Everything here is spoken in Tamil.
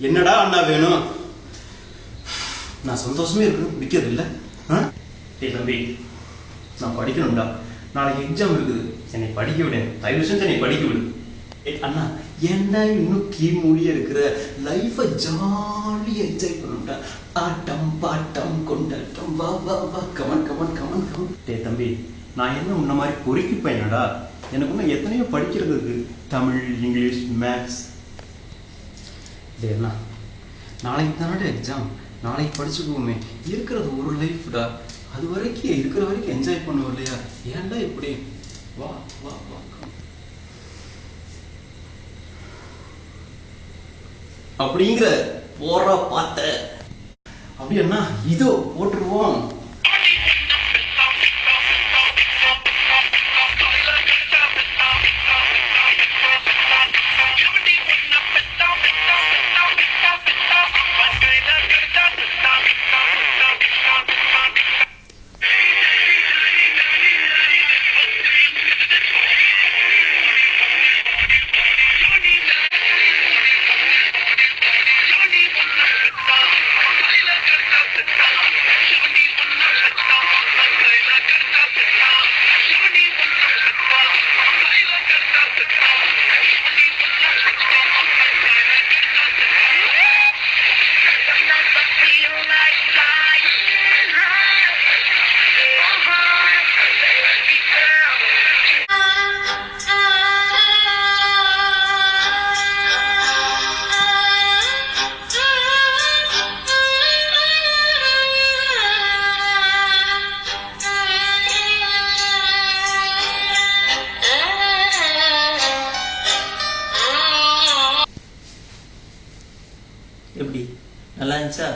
என்னடா அண்ணா வேணும்? நான் சந்தோஷமே இருக்கணும் பிடிக்கிறது இல்லை. டேய் தம்பி, நான் படிக்கணும்டா. நாளைக்கு எக்ஸாம் இருக்குது, என்னை படிக்க விடு. தயவு செஞ்சு என்னை படிக்க விடு. அண்ணா என்ன இன்னும் மூடியே இருக்கிற? லைஃபை ஜாலியாக என்ஜாய் பண்ணும்டா. ஆட்டம் பாட்டம் கொண்டாட்டம், வா வா வா, கமன் கமன் கமன் கமன். டே தம்பி, நான் என்ன உன்ன மாதிரி பொறுக்கி பையனடா. எனக்கு இன்னும் எத்தனையோ படிக்கிறது இருக்கு. Tamil, English, maths. டே அண்ணா, நாளைக்கு தானடா எக்ஸாம். நாளைக்கு படிச்சுக்குவோமே. இருக்கிறது ஒரு லைஃப்டா. அது வரைக்கும் இருக்கிற வரைக்கும் என்ஜாய் பண்ணுவோம் இல்லையா? ஏன்டா இப்படி? வா வா வா. அப்படிங்கிற போற பார்த்த அப்படின்னா இதோ போட்டுருவோம். எப்படி நல்லா இருந்துச்சா?